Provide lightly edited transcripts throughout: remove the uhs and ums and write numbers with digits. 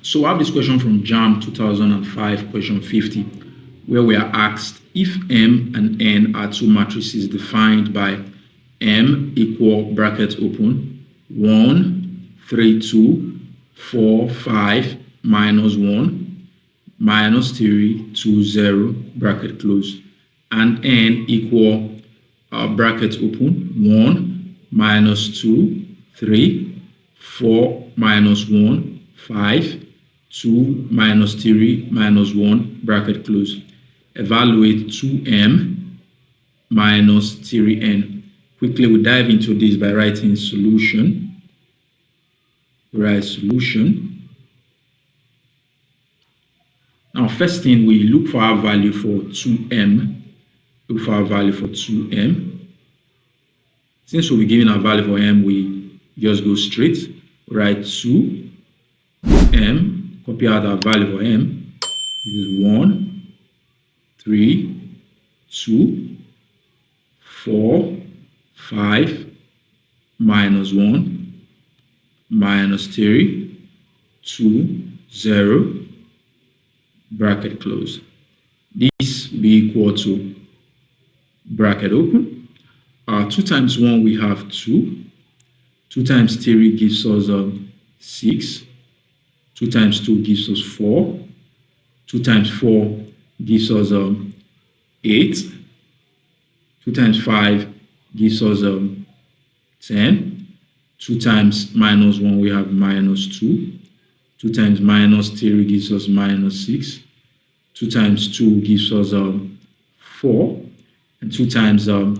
So I have this question from JAMB 2005, question 50, where we are asked if M and N are two matrices defined by M equal bracket open 1, 3, 2, 4, 5 minus 1 minus 3, 2, 0 bracket close, and N equal bracket open 1 minus 2, 3, 4 minus 1, 5, 2 minus 3 minus 1 bracket close. Evaluate 2m minus 3n. Quickly, we dive into this by writing solution. Write solution. Now, first thing, we look for our value for 2m. Look for our value for 2m. Since we'll be given our value for m, we just go straight. Write 2m. Copy out our value for m. This is 1, 3, 2, 4, 5, minus 1, minus 3, 2, 0, bracket close. This will be equal to bracket open. 2 times 1, we have 2. 2 times 3 gives us 6. 2 times 2 gives us 4. 2 times 4 gives us 8. 2 times 5 gives us 10. 2 times minus 1, we have minus 2. 2 times minus 3 gives us minus 6. 2 times 2 gives us 4. And 2 times 0,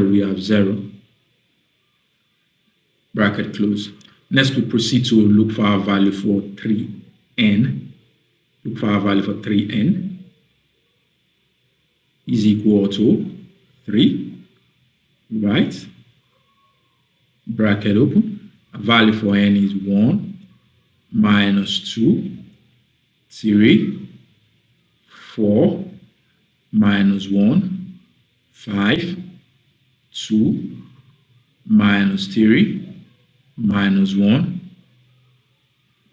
we have 0. Bracket close. Next, we proceed to look for our value for 3n. Look for our value for 3n is equal to 3, right? Bracket open. A value for n is 1 minus 2, 3, 4, minus 1, 5, 2, minus 3, minus 1,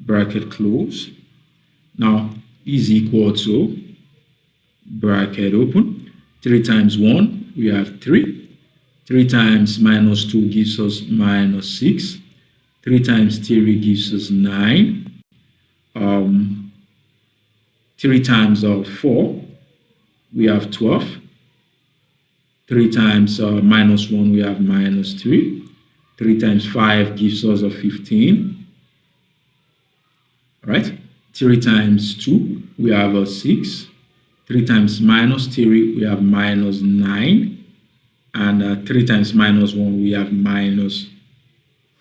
bracket close. Now is equal to bracket open. 3 times 1, we have 3. 3 times minus 2 gives us minus 6. 3 times 3 gives us 9. 3 times 4, we have 12. 3 times minus 1, we have minus 3. 3 times 5 gives us 15. All right. 3 times 2, we have 6. 3 times minus 3, we have minus 9. And 3 times minus 1, we have minus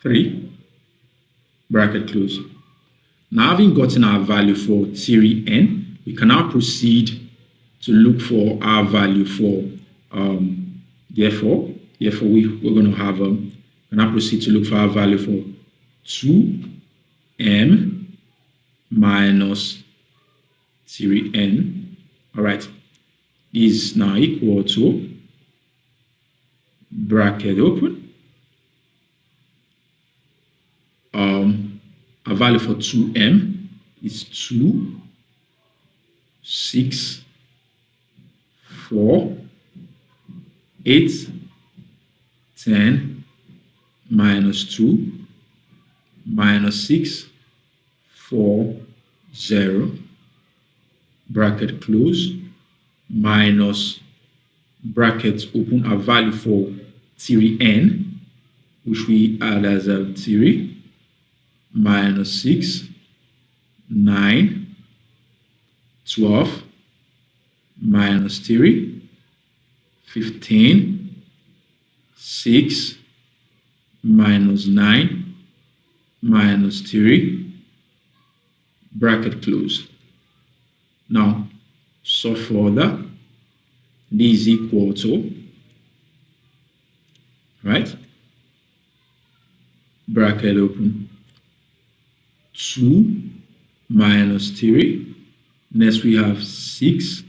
3. Bracket close. Now, having gotten our value for 3n, we can now proceed to look for our value for therefore we're going to have now proceed to look for our value for 2m minus 3n. All right, is now equal to bracket open. A value for 2m is 2, 6, 4, 8, 10, minus 2, minus 6, 4, 0, bracket close, minus bracket open, a value for 3n, which we add as 3, minus 6, 9, 12, minus 3, 15, 6, minus 9, minus 3, bracket close. Now, solve further. This is equal to, right? Bracket open. 2 minus 3. Next, we have 6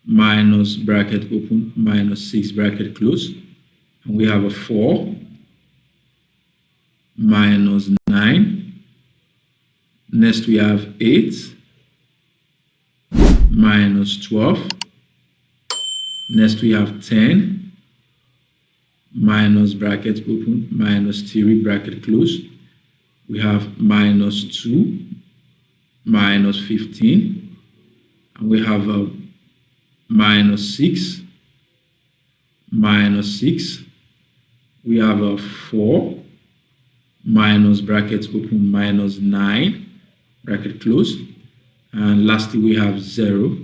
minus bracket open minus 6 bracket close. And we have a 4 minus 9 Next we have 8 minus 12. Next we have 10 minus bracket open minus 3 bracket close. We have minus 2 minus 15, and we have a minus 6 minus 6. We have a 4 minus bracket open minus 9 bracket close, and lastly we have 0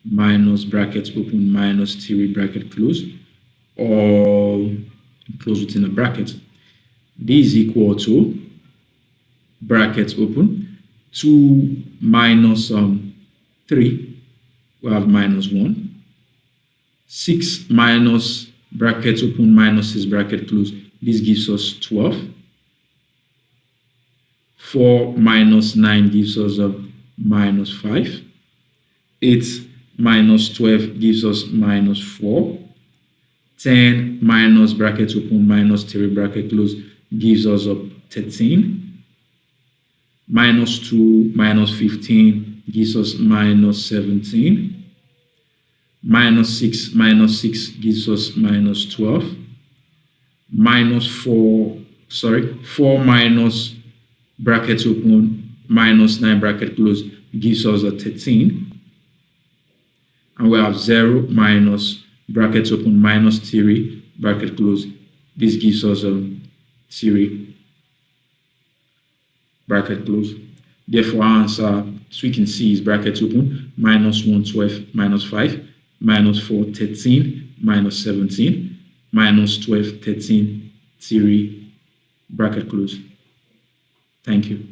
minus bracket open minus 3 bracket close, all close within a bracket. This is equal to bracket open 2 minus 3, we have minus 1. 6 minus bracket open minus 6 bracket close, this gives us 12. 4 minus 9 gives us a minus 5. 8 minus 12 gives us minus 4. 10 minus bracket open minus 3 bracket close gives us a 13. Minus 2 minus 15 gives us minus 17. Minus 6 gives us minus 12. Minus 4 minus bracket open minus 9 bracket close gives us a 13. And we have 0 minus bracket open minus 3 bracket close. This gives us a 3 bracket close. Therefore, our answer, so we can see, is bracket open minus 1, 12 minus 5 minus 4, 13 minus 17 minus 12, 13, 3 bracket close. Thank you.